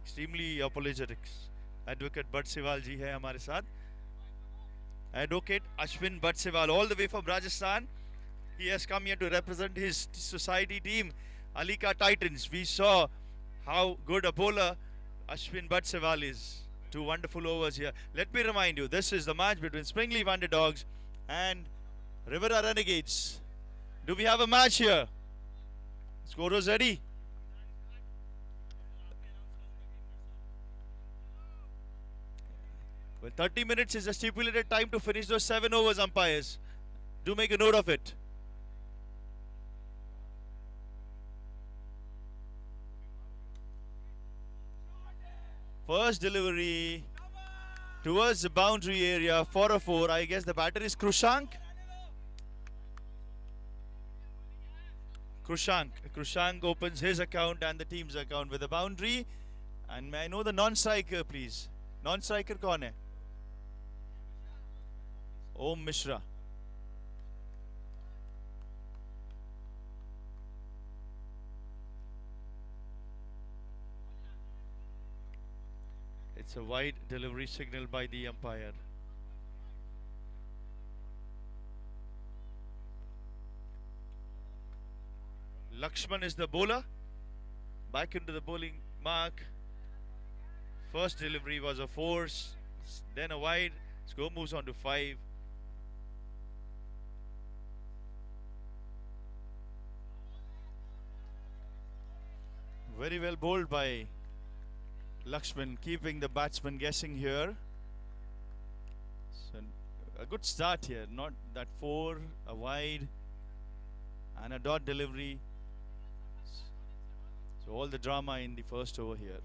extremely apologetics. Advocate Bhatt ji hai hamare sath. Advocate Ashwin Bhatt all the way from Rajasthan. He has come here to represent his society team, Alika Titans. We saw how good a bowler Ashwin Bhatt is. 2 wonderful overs here. Let me remind you, this is the match between Springleaf Underdogs and Rivera Renegades. Do we have a match here? Scorers ready? Well, 30 minutes is the stipulated time to finish those 7 overs, umpires. Do make a note of it. First delivery towards the boundary area for a 4. I guess the batter is Krushank. Krushank opens his account and the team's account with a boundary. And may I know the non-striker, please? Non-striker kaun hai? Om Mishra. It's a wide delivery signal by the umpire. Lakshman is the bowler. Back into the bowling mark. First delivery was a 4, then a wide. Score moves on to 5. Very well bowled by Lakshman, keeping the batsman guessing here. So a good start here. Not that 4, a wide, and a dot delivery. So all the drama in the first over here.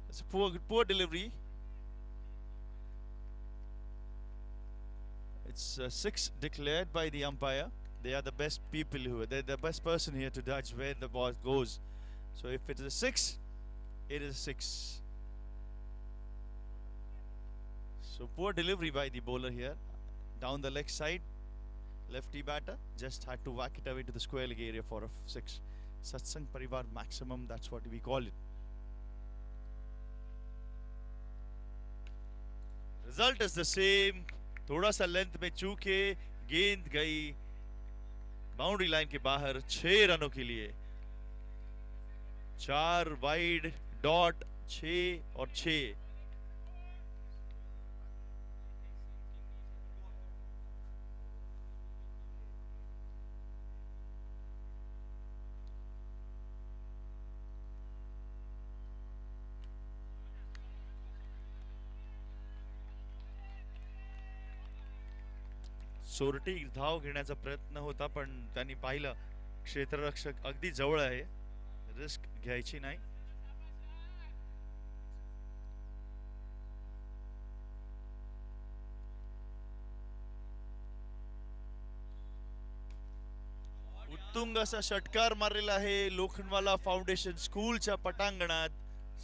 It's a poor delivery. It's 6 declared by the umpire. They are the best people they're the best person here to judge where the ball goes. So if it is a 6, it is a 6. So poor delivery by the bowler here. Down the leg side. Lefty batter just had to whack it away to the square leg area for a 6. Satsang Parivar maximum, that's what we call it. Result is the same. थोड़ा सा length में चूके गेंद गई boundary line के बाहर 6 रनों के लिए. 4 वाइड डॉट 6 और 6. सोरटी धाव घेण्याचा प्रयत्न होता पण त्यांनी पाहिलं क्षेत्ररक्षक अगदी जवळ आहे, रिस्क घ्यायची नाही. उत्तुंग असा षटकार मारलेला आहे लोखंडवाला फाउंडेशन स्कूलच्या पटांगणात.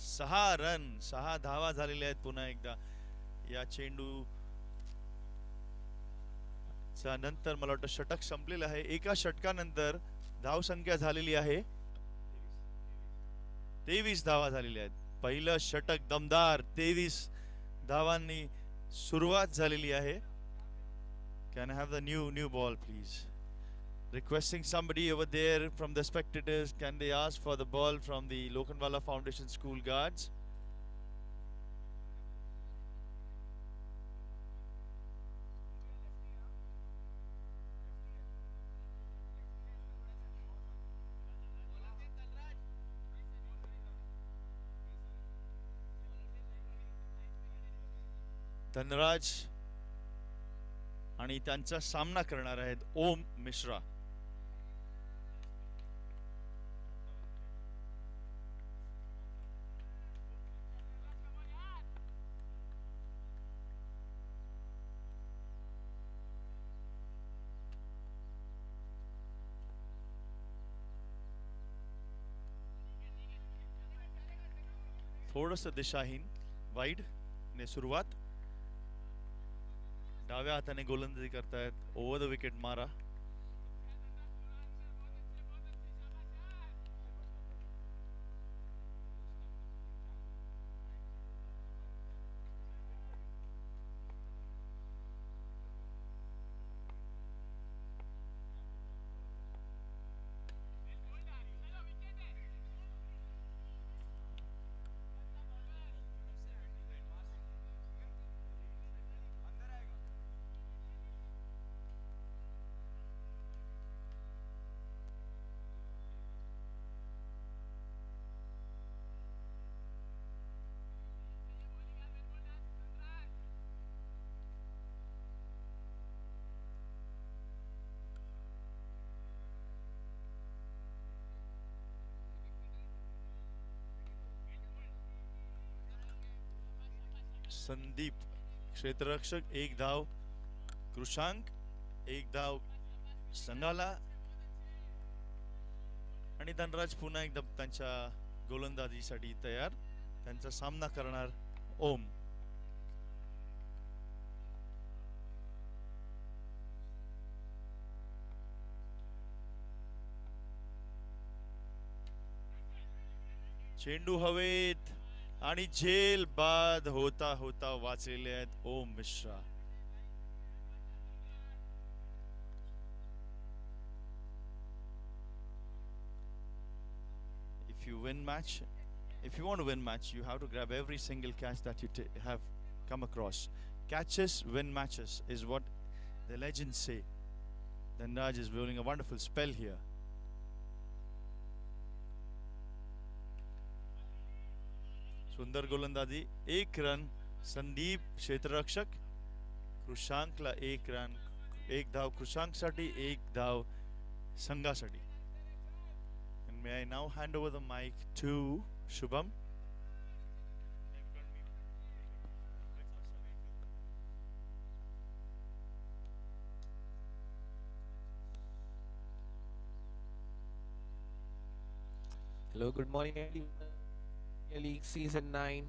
6 रन 6 धावा झालेल्या आहेत पुन्हा एकदा या चेंडू नंतर. मला वाटतं षटक संपलेलं आहे. एका षटकानंतर धाव संख्या झालेली आहे 23 धावा झालेल्या आहेत. पहिलं षटक दमदार 23 धावांनी सुरुवात झालेली आहे. Can have the new ball please. Requesting somebody over there from the spectators, can they ask for the ball from the Lokhandwala Foundation School guards? Dhanraj आणि त्यांचा सामना करणार आहेत ओम मिश्रा. थोडस दिशाहीन वाईड ने सुरुवात. डाव्या हाताने गोलंदाजी करतायत. ओव्हर द विकेट मारा. संदीप क्षेत्ररक्षक, 1 धाव कृषांक, 1 धाव संघाला. आणि धनराज पुन्हा एकदा त्यांच्या गोलंदाजीसाठी तयार. त्यांचा सामना करणार ओम. चेंडू हवेत आणि झेल बाद होता होता वाचलेले आहेत ओम Mishra. If you want to win match, you have to grab every single catch that you have come across. Catches win matches is what the legends say. Dhanraj is bowling a wonderful spell here. सुंदर गोलंदाजी. 1 run Sandeep क्षेत्ररक्षक. कृषांकला 1 run, 1 धाव कृषांकसाठी, 1 धाव संघासाठी. And may I now hand over the mic to Shubham. Hello, good morning everyone. League Season 9.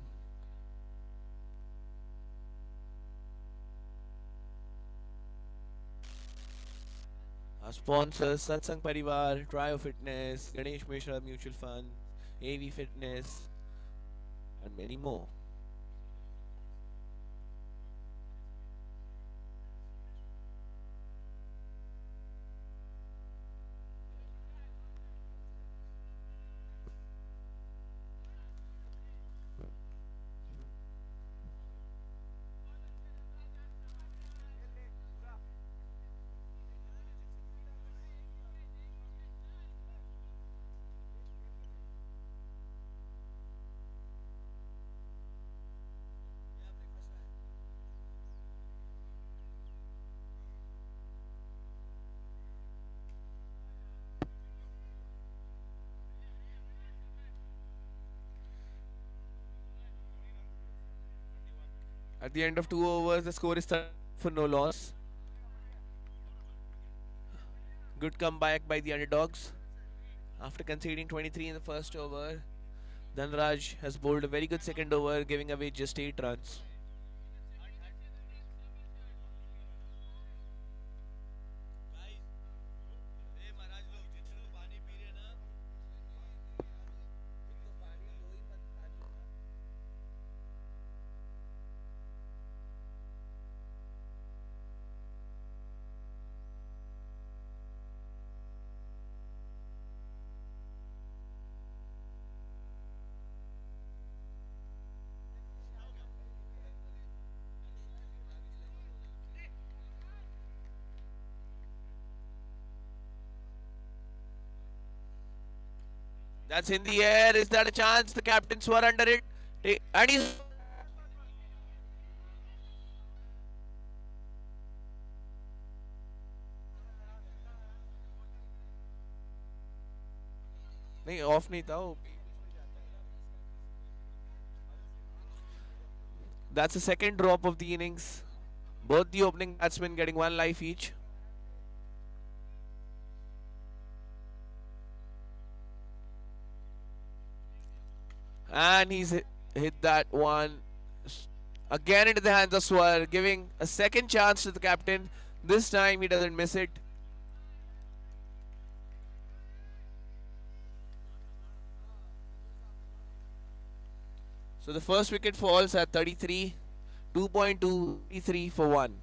Our sponsors Satsang Parivar, Trio Fitness, Ganesh Mishra Mutual Fund, AV Fitness, and many more. At the end of 2 overs, the score is 30 for no loss. Good comeback by the underdogs. After conceding 23 in the first over, Dhanraj has bowled a very good second over, giving away just 8 runs. That's in the air. Is that a chance? The captain swore under it. And he's... नहीं of नहीं था वो. That's the second drop of the innings. Both the opening batsmen getting 1 life each. And he's hit that one again into the hands of Swar, giving a second chance to the captain. This time he doesn't miss it. So the first wicket falls at 33, 2.23 for 1.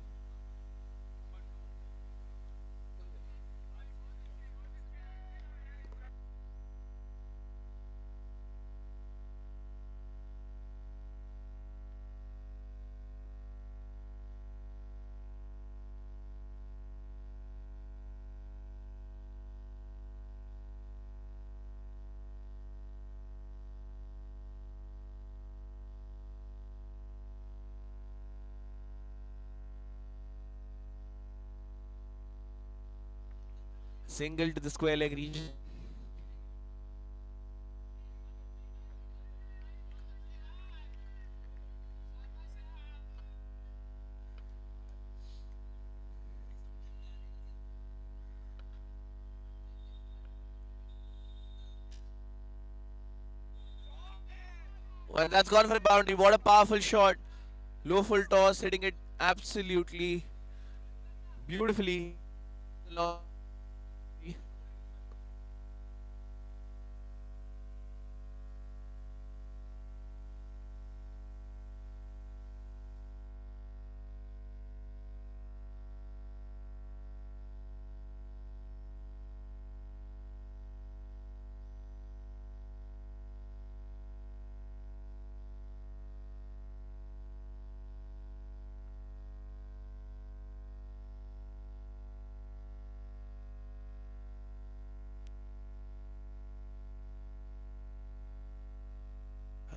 Single to the square leg region. And that's gone for a boundary. What a powerful shot. Low full toss, hitting it absolutely beautifully.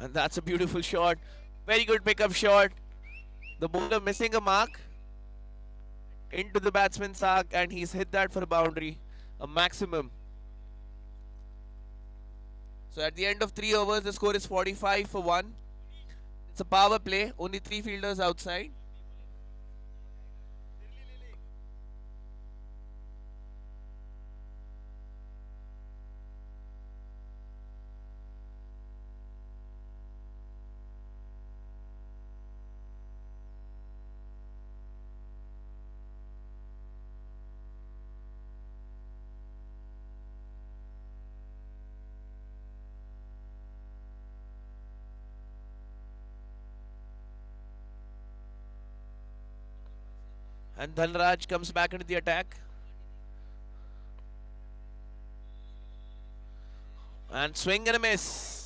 And that's a beautiful shot. Very good pickup shot. The bowler missing a mark into the batsman's arc, and he's hit that for a boundary, a maximum. So at the end of 3 overs, the score is 45 for 1. It's a power play, only 3 fielders outside. And Dhanraj comes back into the attack. And swing and a miss.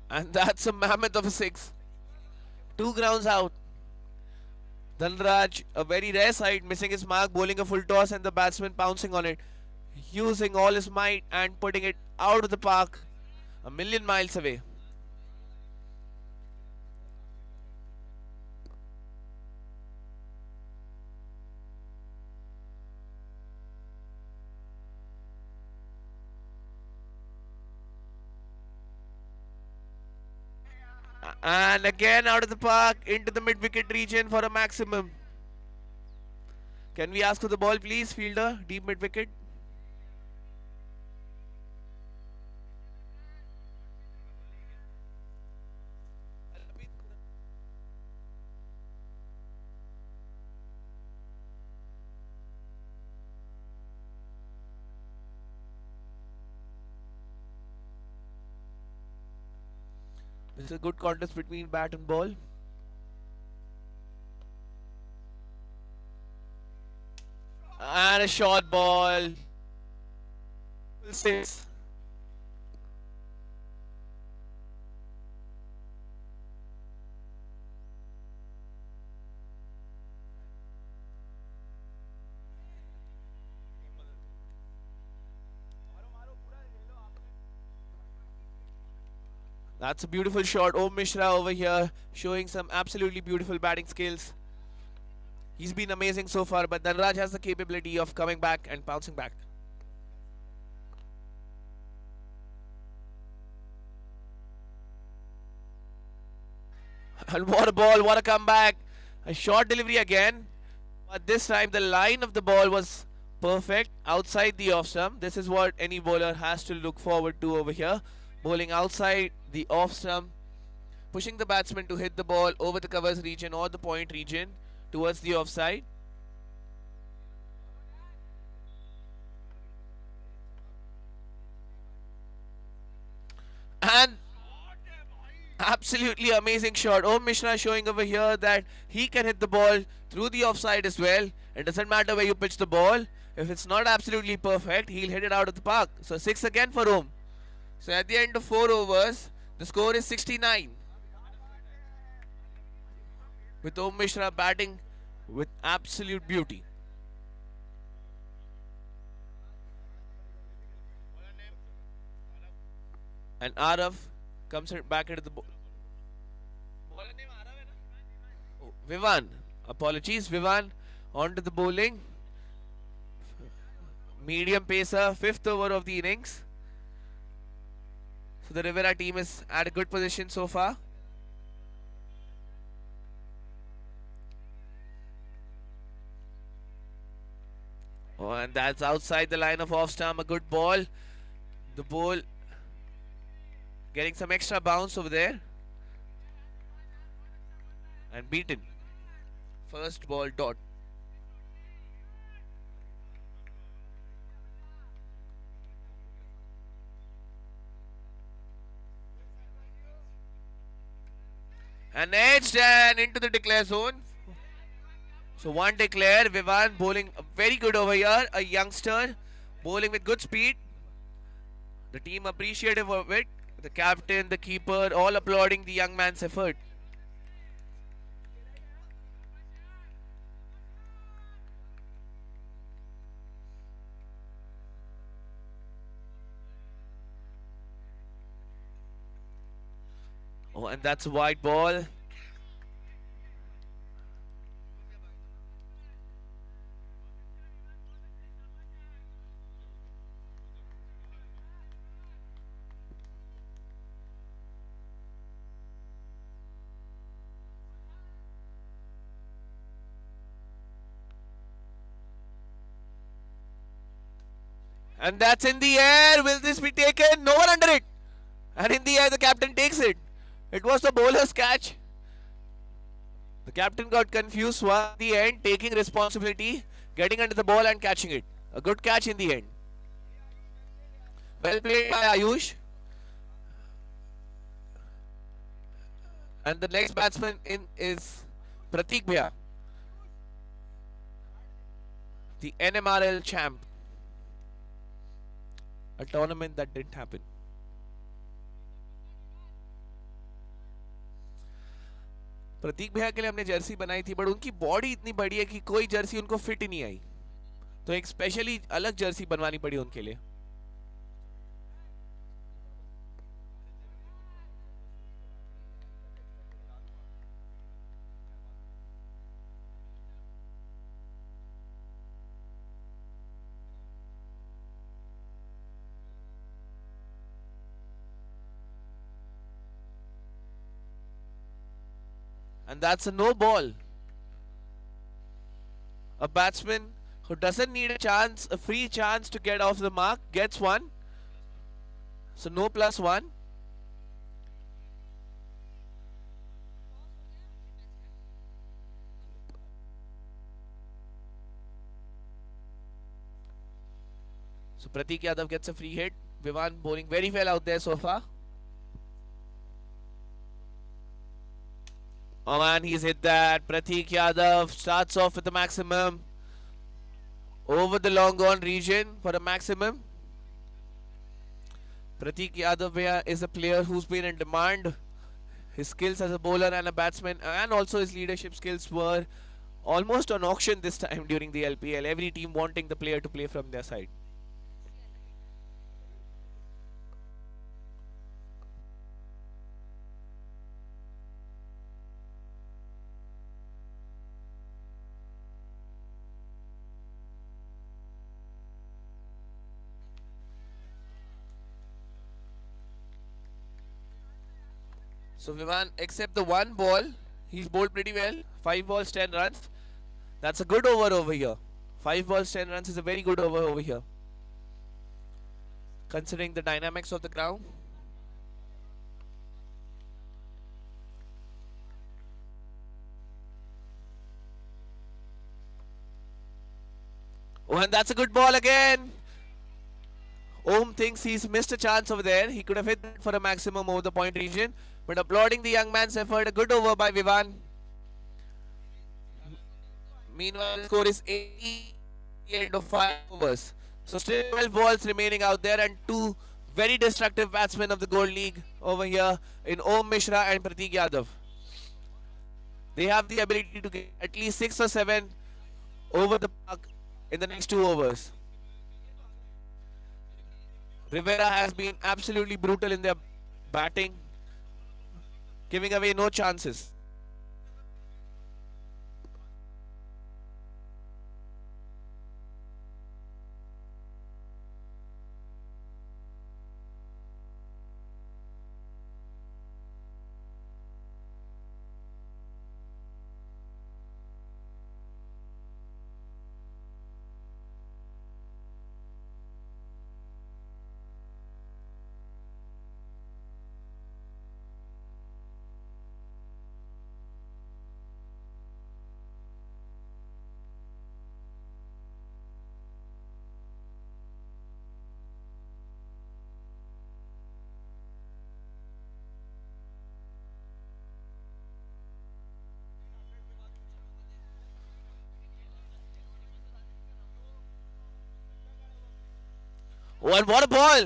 And that's a mammoth of a 6. 2 grounds out. Dhanraj, a very rare sight, missing his mark, bowling a full toss, and the batsman pouncing on it, using all his might and putting it out of the park, a million miles away. And again out of the park into the mid wicket region for a maximum. Can we ask for the ball, please, fielder? Deep mid wicket. This is a good contest between bat and ball. And a short ball. 6. That's a beautiful shot. Om Mishra over here showing some absolutely beautiful batting skills. He's been amazing so far, but Dhanraj has the capability of coming back and bouncing back. And what a ball, what a comeback. A short delivery again, but this time the line of the ball was perfect outside the off stump. This is what any bowler has to look forward to over here. Bowling outside the off stump, pushing the batsman to hit the ball over the covers region or the point region towards the offside. And absolutely amazing shot. Om Mishra showing over here that he can hit the ball through the offside as well. It doesn't matter where you pitch the ball. If it's not absolutely perfect, he'll hit it out of the park. So 6 again for Om. So at the end of 4 overs, the score is 69. With Om Mishra batting with absolute beauty. And Arav comes back into the ball. Vivan. Apologies, Vivan. On to the bowling. Medium pacer, fifth over of the innings. So the Rivera team is at a good position so far. Oh, and that's outside the line of off stump. A good ball. The ball getting some extra bounce over there. And beaten. First ball dot. And edged and into the declare zone. So one declare. Vivan bowling very good over here. A youngster bowling with good speed. The team appreciative of it. The captain, the keeper, all applauding the young man's effort. Oh, and that's a wide ball. And that's in the air. Will this be taken? No one under it. And in the air, the captain takes it. It was the bowler's catch. The captain got confused at the end, taking responsibility, getting under the ball and catching it. A good catch in the end. Well played by Ayush. And the next batsman in is Pratik Bhaiya, the NMRL champ. A tournament that didn't happen. प्रतीक भैया के लिए हमने Jersey बनाई थी but उनकी body इतनी बड़ी है कि कोई जर्सी उनको फिट ही नहीं आई, तो एक स्पेशली अलग जर्सी बनवानी पड़ी उनके लिए. And that's a no ball. A batsman who doesn't need a chance, a free chance to get off the mark, gets one. So no +1. So Pratik Yadav gets a free hit. Vivan bowling very well out there so far. Oh man, he's hit that. Pratik Yadav starts off with the maximum. Over the long on region for a maximum. Pratik Yadav is a player who's been in demand. His skills as a bowler and a batsman and also his leadership skills were almost on auction this time during the LPL. Every team wanting the player to play from their side. So Vivan, except the one ball, he's bowled pretty well. 5 balls, 10 runs. That's a good over here. 5 balls, 10 runs is a very good over here, considering the dynamics of the ground. Oh, and that's a good ball again. Om thinks he's missed a chance over there. He could have hit that for a maximum over the point region. But applauding the young man's effort, a good over by Vivan. Meanwhile, the score is 88 of 5 overs. So still 12 balls remaining out there and 2 very destructive batsmen of the Gold League over here in Om Mishra and Pratik Yadav. They have the ability to get at least 6 or 7 over the park in the next 2 overs. Rivera has been absolutely brutal in their batting, giving away no chances. Oh, and what a ball!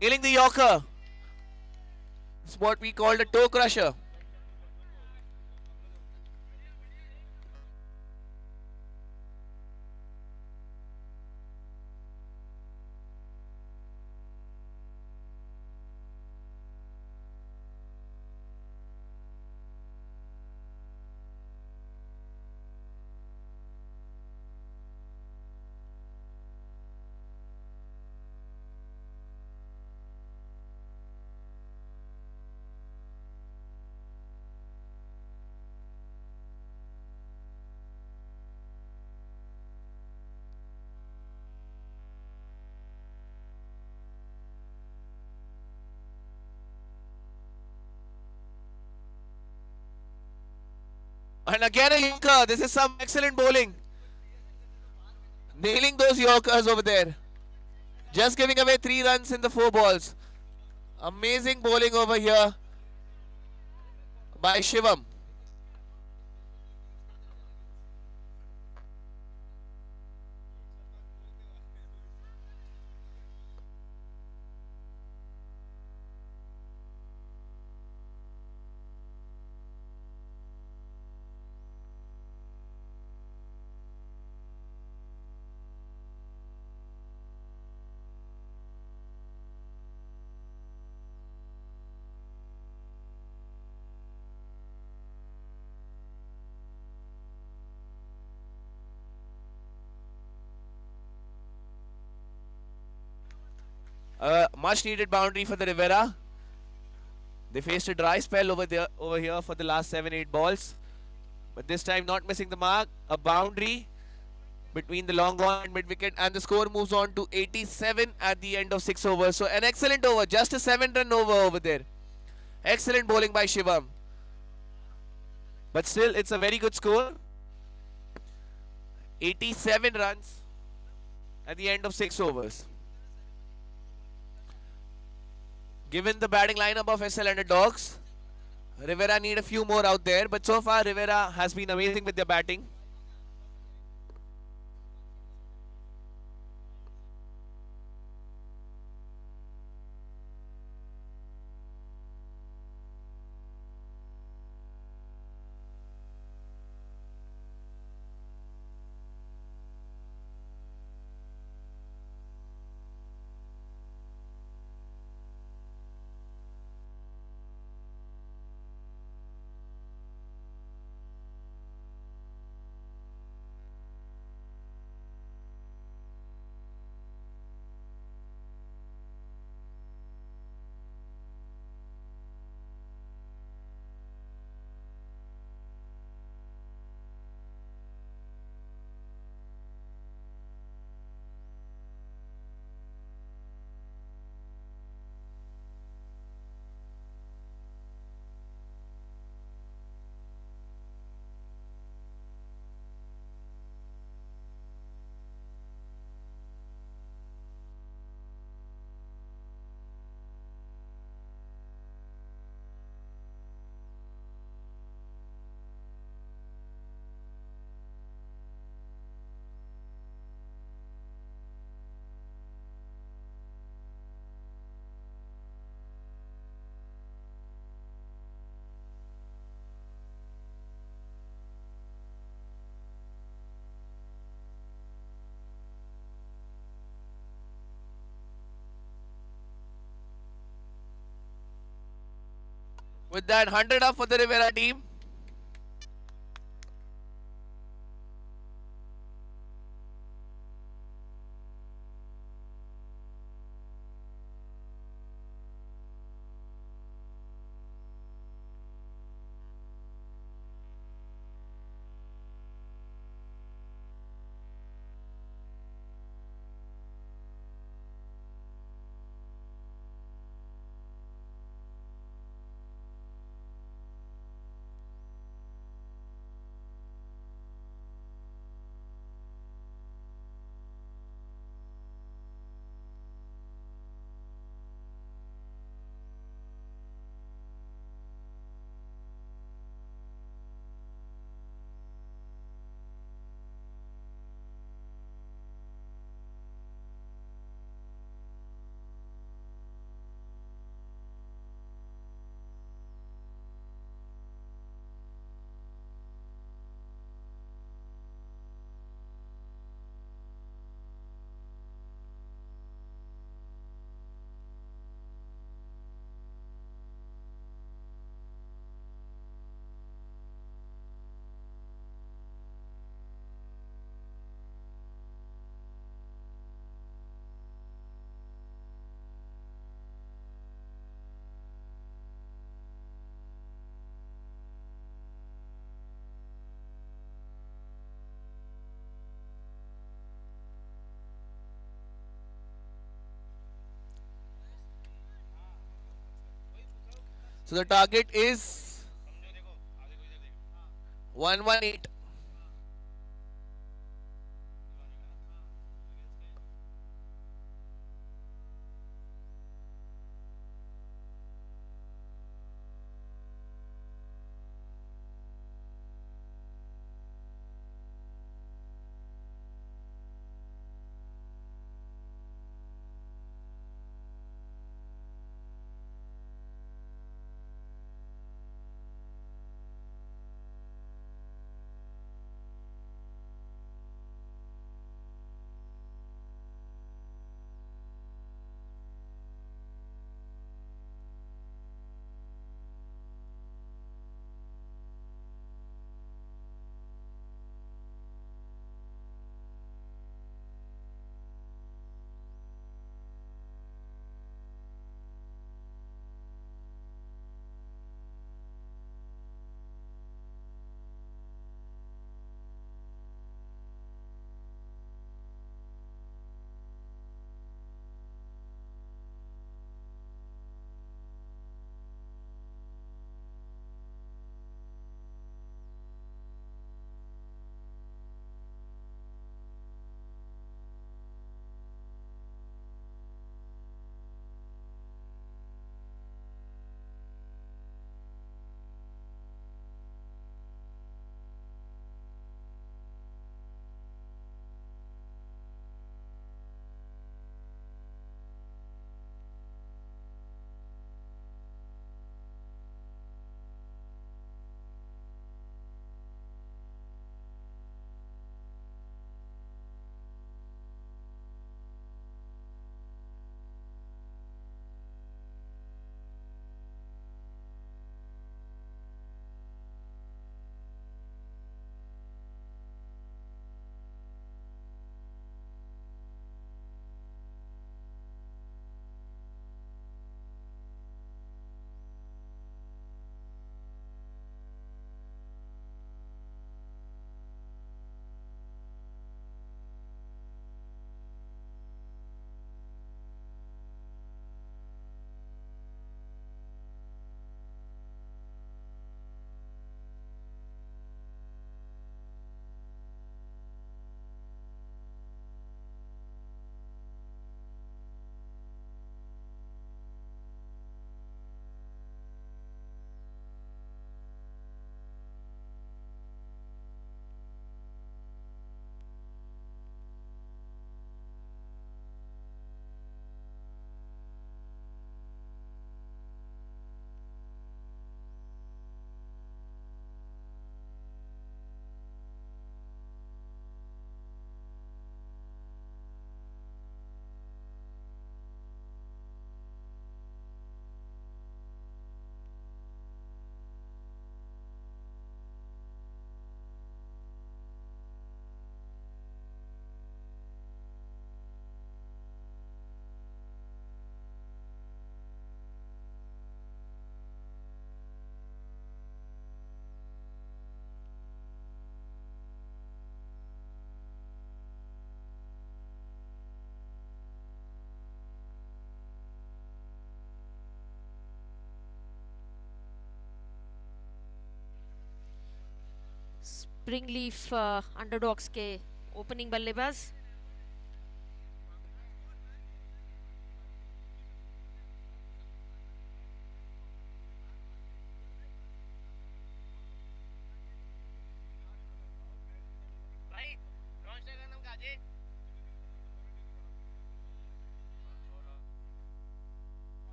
Nailing the Yorker. It's what we called a toe crusher. And again a Yorker. This is some excellent bowling. Nailing those Yorkers over there. Just giving away 3 runs in the 4 balls. Amazing bowling over here by Shivam. Much needed boundary for the Rivera. They faced a dry spell over here for the last 7-8 balls. But this time not missing the mark. A boundary between the long on and mid wicket, and the score moves on to 87 at the end of 6 overs. So an excellent over, just a 7-run over there. Excellent bowling by Shivam. But still, it's a very good score. 87 runs at the end of 6 overs. Given the batting lineup of SL Underdogs, Rivera need a few more out there, but so far Rivera has been amazing with their batting. With that 100 up for the Rivera team. So the target is 118. Spring leaf underdogs के opening बल्लेबाज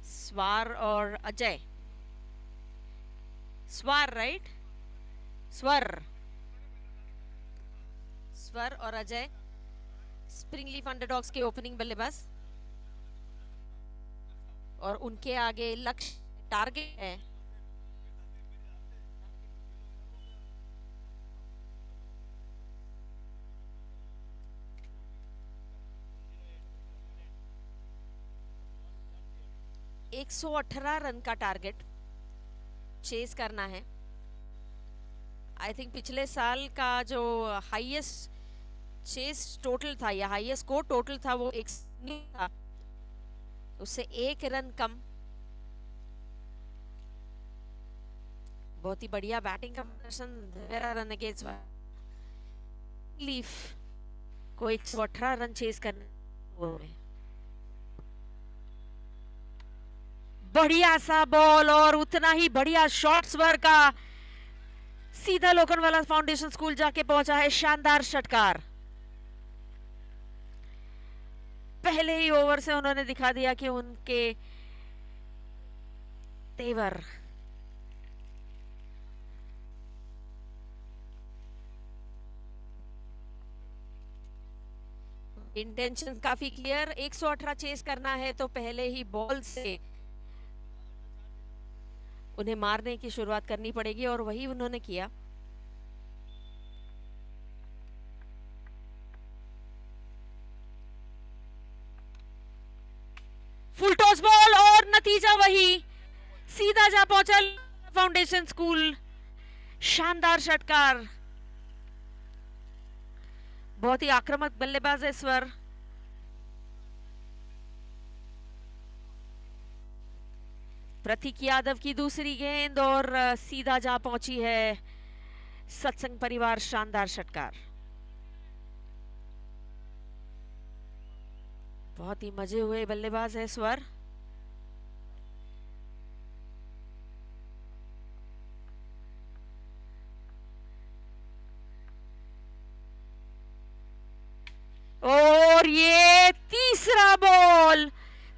स्वार और अजय स्वार right स्वर स्वर और Ajay spring leaf underdogs के opening बल्लेबाज और उनके आगे लक्ष्य टारगेट है एक 118 रन का टारगेट चेस करना है। आई थिंक पिछले साल का जो हाईएस्ट चेस टोटल था या हाईएस्ट स्कोर टोटल था वो एक था, उससे 1 रन कम। बहुत ही बढ़िया बैटिंग का प्रदर्शन रन अगेंस्ट लीफ को 118 रन चेस करने। बढ़िया सा बॉल और उतना ही बढ़िया शॉट स्वर का सीधा लोखंडवाला फाउंडेशन स्कूल जाके पहुंचा है। शानदार षटकार, पहले ही ओवर से उन्होंने दिखा दिया कि उनके तेवर। इंटेंशन काफी क्लियर, 118 चेस करना है तो पहले ही बॉल से उन्हें मारने की शुरुआत करनी पड़ेगी और वही उन्होंने किया। फुल टॉस बॉल और नतीजा वही, सीधा जा पहुंचा फाउंडेशन स्कूल। शानदार षटकार, बहुत ही आक्रामक बल्लेबाज है स्वर। प्रतीक यादव की दूसरी गेंद और सीधा जा पहुंची है सत्संग परिवार। शानदार षटकार, बहुत ही मजे हुए बल्लेबाज है स्वर। और ये तीसरा बॉल,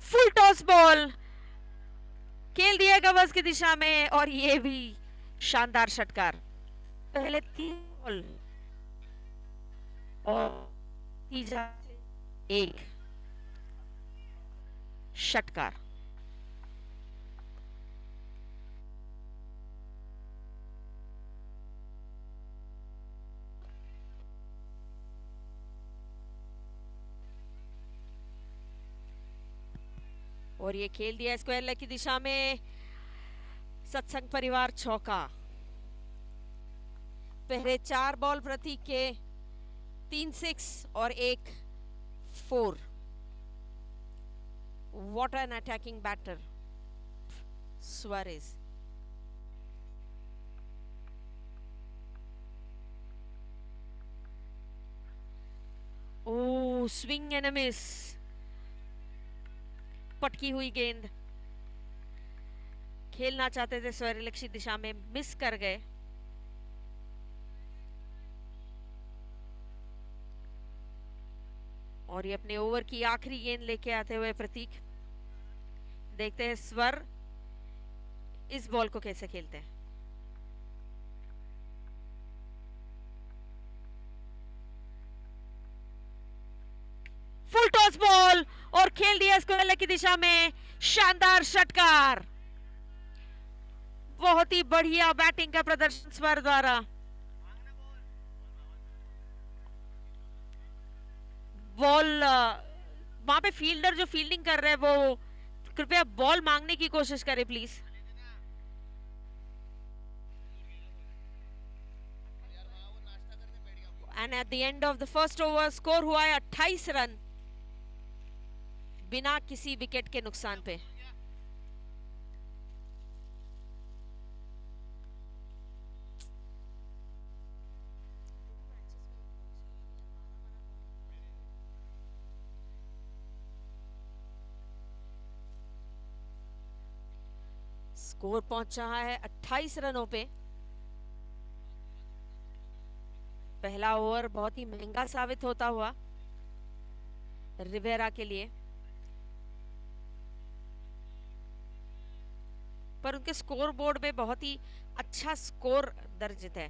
फुल टॉस बॉल खेल दिया कवर्स की दिशा में और ये भी शानदार षटकार। पहले 3 बॉल और तीसरा 1 षटकार। और ये खेल दिया स्क्वायर लेग की दिशा में सत्संग परिवार चौका। पहले 4 बॉल प्रतीक के, 3 6 और 1 4। What an attacking batter Suarez. Oh, swing and a miss. पटकी हुई गेंद, खेलना चाहते थे स्वरलक्षी दिशा में, मिस कर गए। और ये अपने ओवर की आखिरी गेंद लेके आते हुए प्रतीक। देखते हैं स्वर इस बॉल को कैसे खेलते हैं। फुल टॉस बॉल और खेल दिया स्क्वायर लेग की दिशा में। शानदार षटकार, बहुत ही बढ़िया बैटिंग का प्रदर्शन स्वर द्वारा। बॉल वहां पे फील्डर जो फील्डिंग कर रहे हैं वो कृपया बॉल मांगने की कोशिश करें please. And at the end of the first over score हुआ है 28 रन बिना किसी विकेट के नुकसान पे। स्कोर पहुंच रहा है 28 रनों पे। पहला ओवर बहुत ही महंगा साबित होता हुआ रिवेरा के लिए, पर उनके स्कोर बोर्ड में बहुत ही अच्छा स्कोर दर्जित है।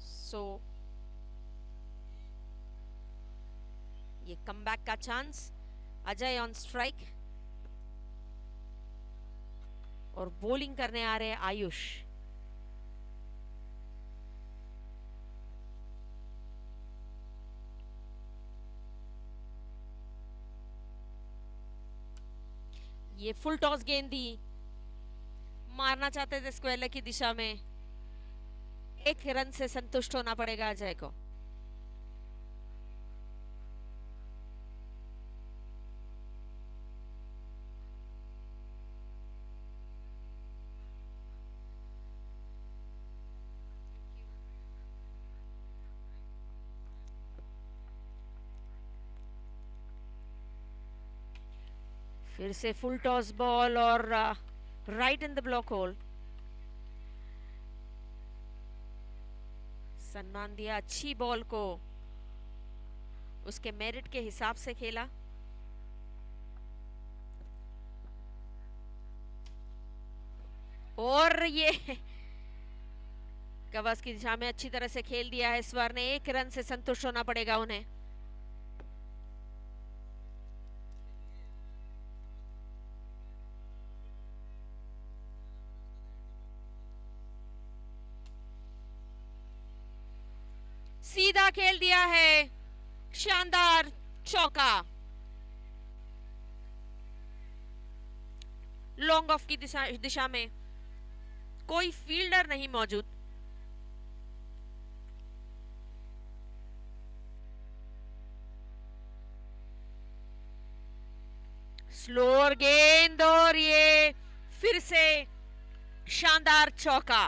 सो ये कमबैक का चांस। अजय ऑन स्ट्राइक और बॉलिंग करने आ रहे हैं आयुष। ये फुल टॉस गेंद दी, मारना चाहते थे स्क्वायर लेग की दिशा में। एक रन से संतुष्ट होना पड़ेगा अजय को। फिर से फुल टॉस बॉल और right in the block whole. सम्मान दिया अच्छी बॉल को, उसके मेरिट के हिसाब से खेला। और ये कवच की दिशा में अच्छी तरह से खेल दिया है स्वर ने। एक रन से संतुष्ट होना पड़ेगा उन्हें। सीधा खेल दिया है, शानदार चौका। लॉन्ग ऑफ की दिशा में कोई फील्डर नहीं मौजूद। स्लोअर गेंद और ये फिर से शानदार चौका।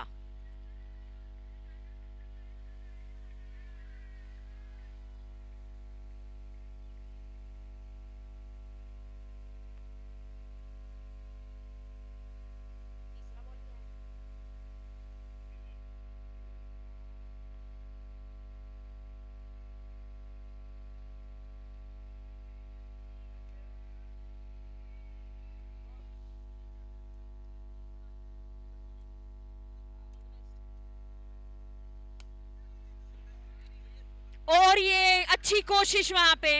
और ये अच्छी कोशिश वहां पे,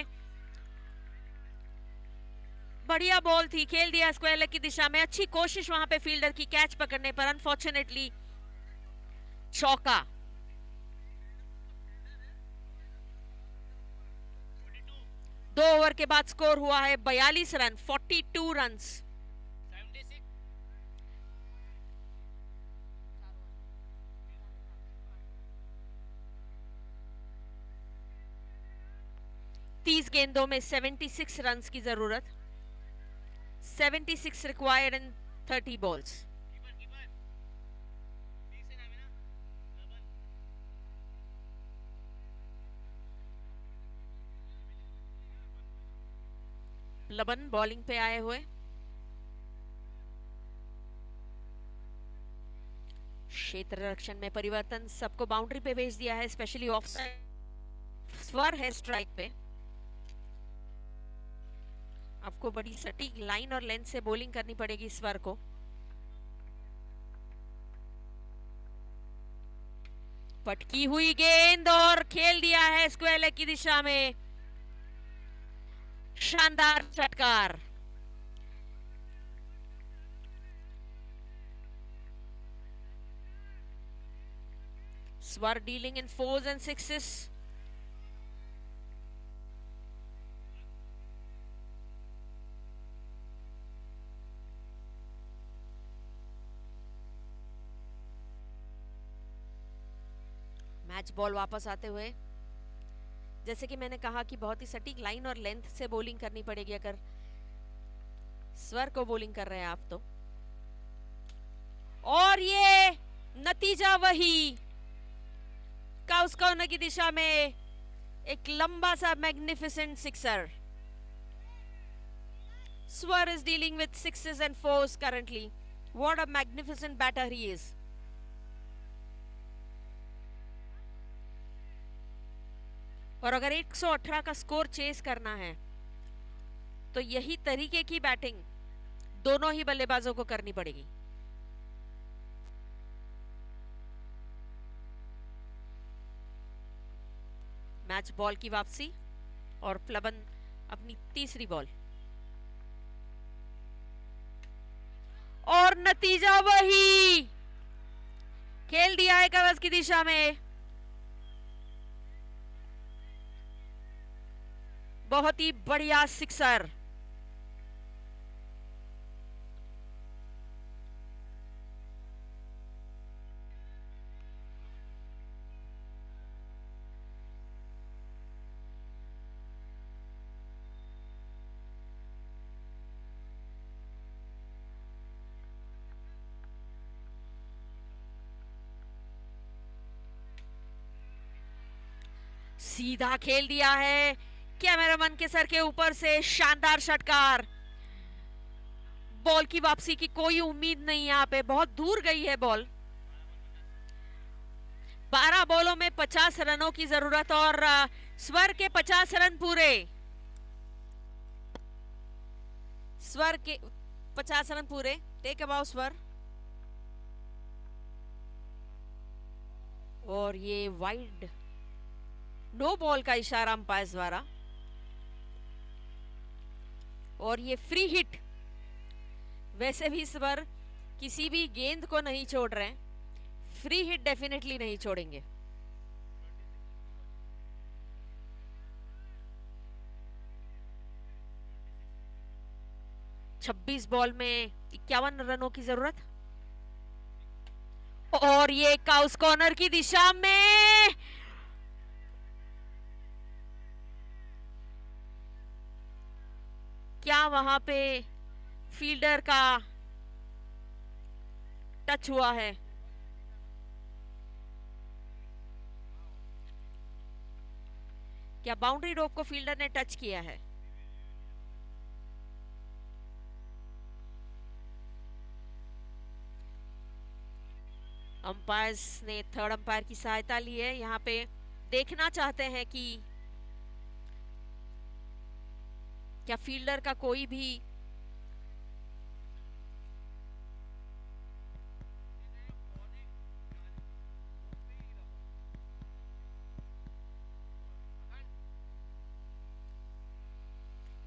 बढ़िया बॉल थी, खेल दिया स्क्वायर लेग की दिशा में। अच्छी कोशिश वहां पे फील्डर की कैच पकड़ने पर, अनफॉर्चुनेटली चौका। दो ओवर के बाद स्कोर हुआ है 42 रन, 42 रन्स। तीस गेंदों में 76 रन्स की जरूरत। 76 रिक्वायर्ड इन 30 बॉल्स। लबन बॉलिंग पे आए हुए। क्षेत्र रक्षण में परिवर्तन, सबको बाउंड्री पे भेज दिया है, स्पेशली ऑफ साइड। स्वर है स्ट्राइक पे। आपको बड़ी सटीक लाइन और लेंथ से बॉलिंग करनी पड़ेगी स्वर को। पटकी हुई गेंद और खेल दिया है स्क्वायर लेग की दिशा में। शानदार षटकार। स्वर dealing in 4s and 6s। Match ball वापस आते हुए, जैसे कि मैंने कहा कि बहुत ही सटीक लाइन और लेंथ से बॉलिंग करनी पड़ेगी अगर स्वर को बॉलिंग कर रहे हैं आप तो। और ये नतीजा वही, काउस कॉर्नर की दिशा में एक लंबा सा मैग्निफिसेंट सिक्सर। स्वर is dealing with 6s and 4s currently. What a magnificent batter he is. और अगर 118 का स्कोर चेस करना है तो यही तरीके की बैटिंग दोनों ही बल्लेबाजों को करनी पड़ेगी। मैच बॉल की वापसी और प्लबन अपनी तीसरी बॉल। और नतीजा वही, खेल दिया है कवच की दिशा में। बहुत ही बढ़िया सिक्सर। सीधा खेल दिया है कैमरामैन के सर के ऊपर से, शानदार षटकार। बॉल की वापसी की कोई उम्मीद नहीं, यहाँ पे बहुत दूर गई है बॉल। 12 बॉलों में 50 रनों की जरूरत और स्वर के 50 रन पूरे। स्वर के 50 रन पूरे। टेक अबाउट स्वर। और ये वाइड, नो बॉल का इशारा अंपायर द्वारा। और ये फ्री हिट। वैसे भी स्वर किसी भी गेंद को नहीं छोड़ रहे हैं, फ्री हिट डेफिनेटली नहीं छोड़ेंगे। छब्बीस बॉल में 51 रनों की जरूरत। और ये काउस कॉर्नर की दिशा में क्या वहां पे फील्डर का टच हुआ है? क्या बाउंड्री रोप को फील्डर ने टच किया है? अंपायर्स ने थर्ड अंपायर की सहायता ली है। यहाँ पे देखना चाहते हैं कि क्या फील्डर का कोई भी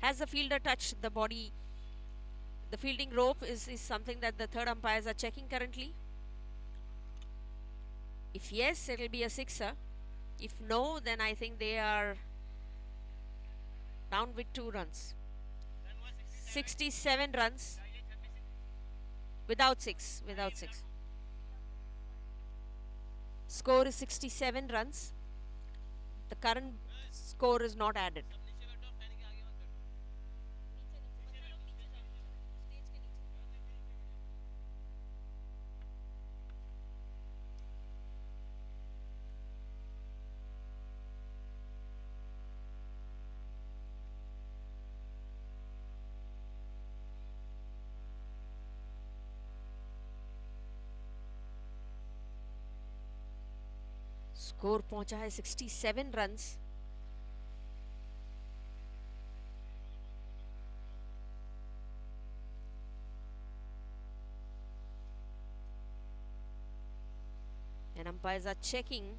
has the fielder touched the body, the fielding rope is something that the third umpires are checking currently. If yes, it will be a sixer. If no, then I think they are down with 2 runs. 67 runs without 6. Score is 67 runs. The current score is not added. Score पहुंचा है 67 runs. And umpires are checking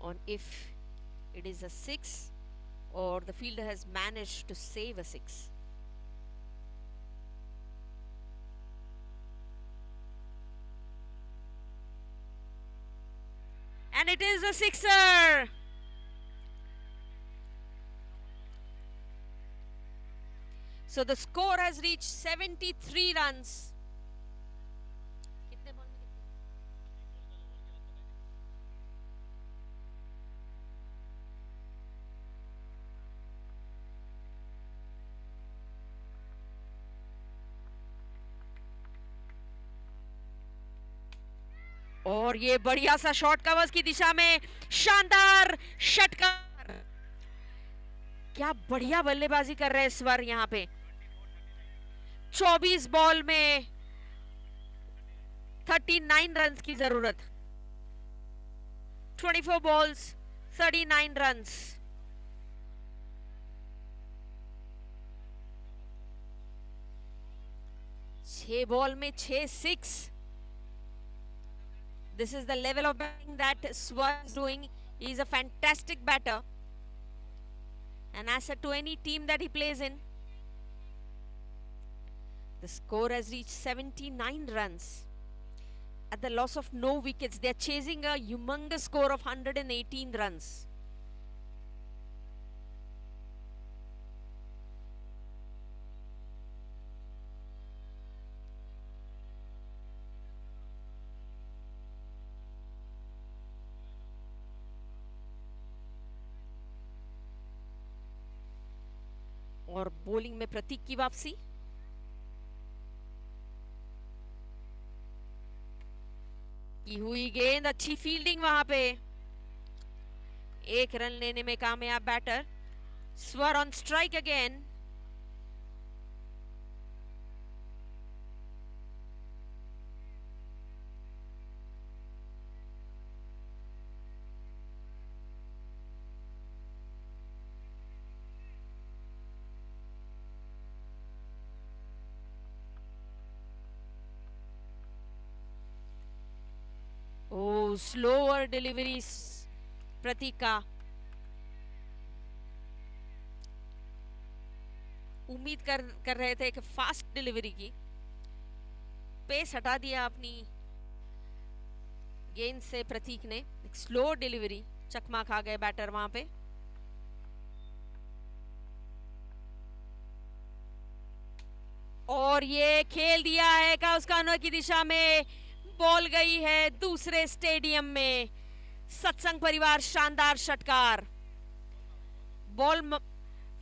on if it is a 6 or the fielder has managed to save a 6. And it is a sixer. So the score has reached 73 runs. और ये बढ़िया सा shot covers की दिशा में शानदार षटकार। क्या बढ़िया बल्लेबाजी कर रहे हैं स्वर यहाँ पे। 24 बॉल में 39 रन्स की जरूरत। 24 बॉल्स 39 रन्स। छह बॉल में 6 6। This is the level of batting that Swar is doing. He is a fantastic batter, an asset to any team that he plays in. The score has reached 79 runs. At the loss of no wickets, they are chasing a humongous score of 118 runs. और bowling में प्रतीक की वापसी। की हुई गेंद, अच्छी fielding वहां पे। एक रन लेने में कामयाब बैटर। स्वर on strike again. Oh slower delivery Prateek का। उम्मीद कर रहे थे कि फास्ट डिलीवरी की, पेस हटा दिया अपनी गेंद से प्रतीक ने। एक स्लो डिलीवरी, चकमा खा गए बैटर वहां पे। और ये खेल दिया है काउस्कानो की दिशा में, बॉल गई है दूसरे स्टेडियम में। सत्संग परिवार शानदार षटकार। Ball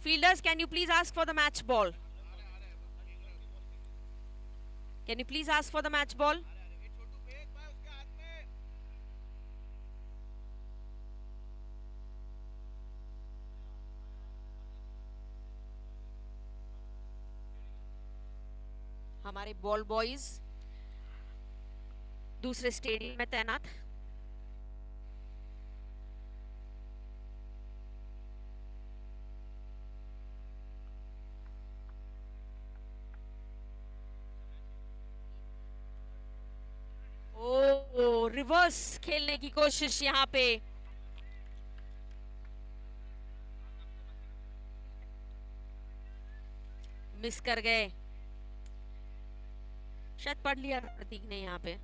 fielders, can you please ask for the match ball? Can you please ask for the match ball? हमारे बॉल बॉयज दूसरे स्टेडियम में तैनात। ओ रिवर्स खेलने की कोशिश यहां पे। मिस कर गए, शायद पढ़ लिया प्रतीक ने यहां पे।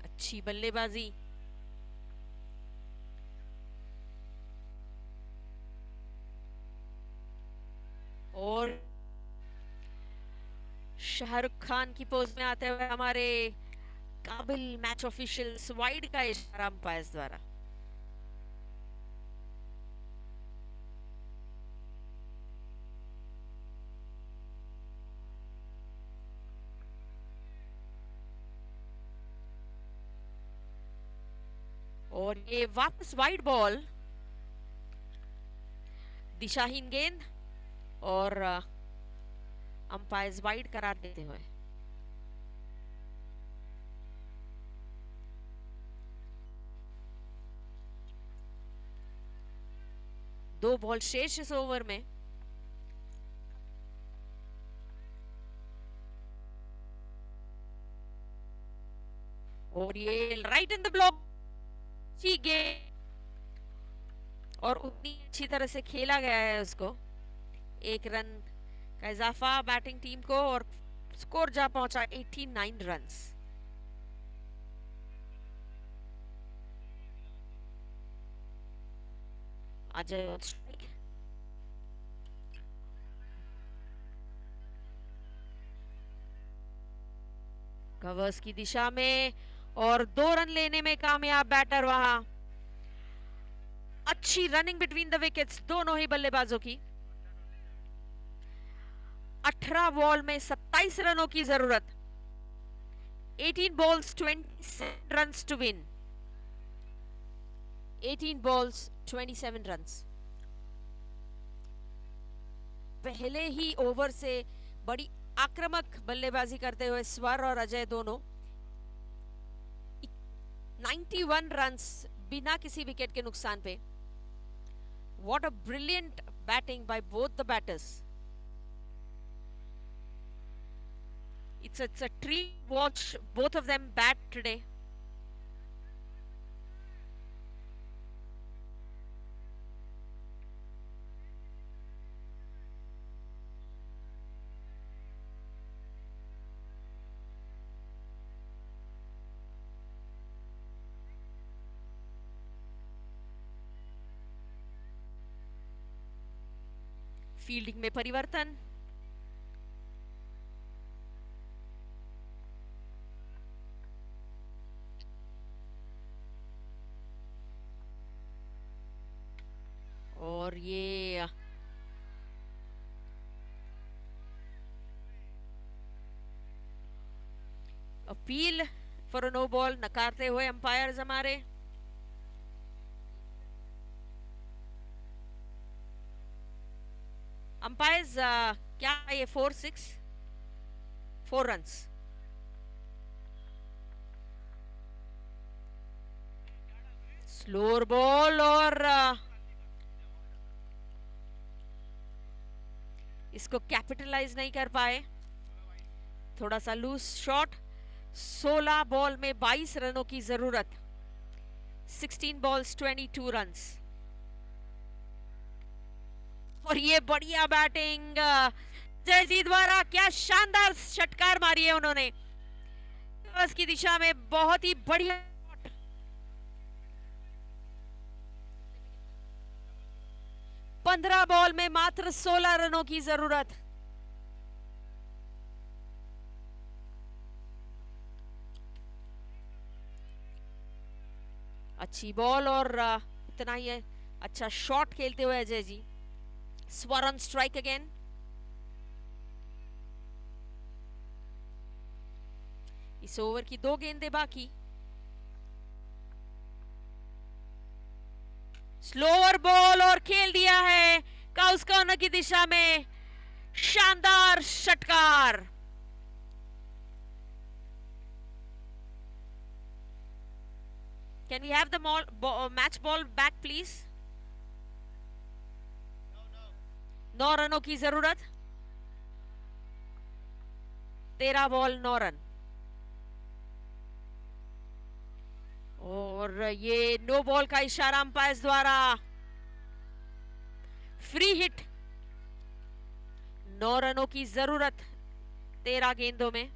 अच्छी बल्लेबाजी। और शाहरुख खान की पोज में आते हुए हमारे काबिल मैच ऑफिशियल्स, वाइड का इशारा अंपायर्स द्वारा। और ये वापस वाइड बॉल, दिशाहीन गेंद और अंपायर्स वाइड करार देते हुए। दो बॉल शेष इस ओवर में। और ये राइट इन द ब्लॉक गेंद, और उतनी अच्छी तरह से खेला गया है उसको। एक रन का इजाफा बैटिंग टीम को और स्कोर जा पहुंचा 89 रन्स। अजय कवर्स की दिशा में और 2 रन लेने में कामयाब बैटर वहां। अच्छी रनिंग बिटवीन द विकेट्स दोनों ही बल्लेबाजों की। 18 बॉल में 27 रनों की जरूरत। 18 balls 27 runs to win. 18 balls 27 runs. पहले ही ओवर से बड़ी आक्रामक बल्लेबाजी करते हुए स्वर और अजय दोनों 91 रन्स बिना किसी विकेट के नुकसान पे। What a brilliant batting by both the batters. It's a treat to watch both of them bat today. Fielding में परिवर्तन। और ये appeal for a no ball नकारते हुए अंपायर्स हमारे। अंपायर्स क्या ये 4 रन्स। स्लोअर बॉल और इसको कैपिटलाइज नहीं कर पाए, थोड़ा सा लूज शॉट। 16 बॉल में 22 रनों की जरूरत, 16 बॉल्स 22 रन्स। और ये बढ़िया बैटिंग जय जी द्वारा, क्या शानदार षटकार मारी है उन्होंने की दिशा में, बहुत ही बढ़िया। 15 बॉल में मात्र 16 रनों की जरूरत। अच्छी बॉल और इतना ही अच्छा शॉट खेलते हुए अजय जी। स्वरन strike again. इस ओवर की 2 गेंदें बाकी। स्लोअर बॉल और खेल दिया है काउस कॉर्नर की दिशा में, शानदार षटकार। Can we have the match ball back please? 9 रनों की जरूरत, 13 बॉल 9 रन। और ये नो बॉल का इशारा अंपायर्स द्वारा, फ्री हिट। 9 रनों की जरूरत 13 गेंदों में।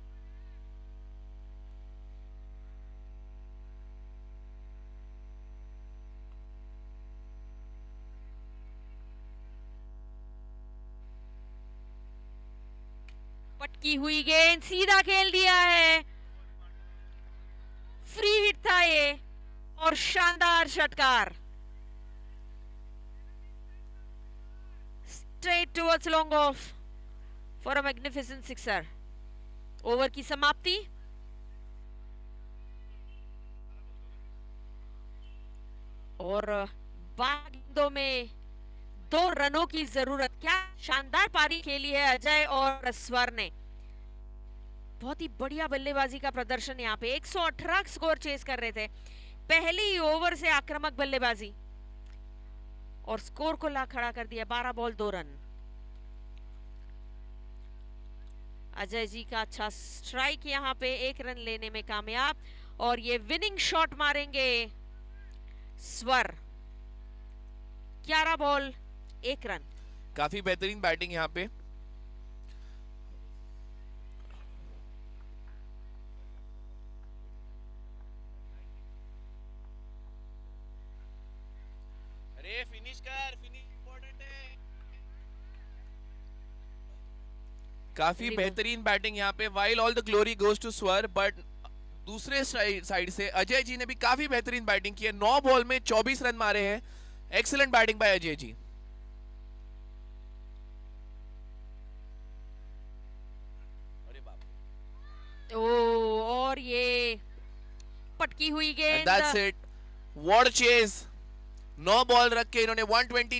पटकी हुई गेंद, सीधा खेल दिया है, फ्री हिट था ये और शानदार षटकार। Straight towards long off for a magnificent sixer. Over की समाप्ति। और 12 गेंदों में 2 रनों की जरूरत। क्या शानदार पारी खेली है अजय और स्वर ने, बहुत ही बढ़िया बल्लेबाजी का प्रदर्शन। यहाँ पे 118 स्कोर चेस कर रहे थे, पहली ओवर से आक्रामक बल्लेबाजी और स्कोर को ला खड़ा कर दिया। 12 बॉल 2 रन। अजय जी का अच्छा स्ट्राइक यहाँ पे, 1 रन लेने में कामयाब। और ये विनिंग शॉट मारेंगे स्वर। 11 बॉल 1 रन। काफी बेहतरीन बैटिंग यहाँ पे। अरे फिनिश कर, फिनिश इंपॉर्टेंट है। काफी बेहतरीन बैटिंग यहाँ पे। While all the glory goes to स्वर, बट दूसरे साइड से अजय जी ने भी काफी बेहतरीन बैटिंग की है। 9 बॉल में 24 रन मारे हैं। Excellent batting bye Ajay ji. और ये पटकी हुई गेंद। That's it. What a chase. 9 ball रख के इन्होंने 120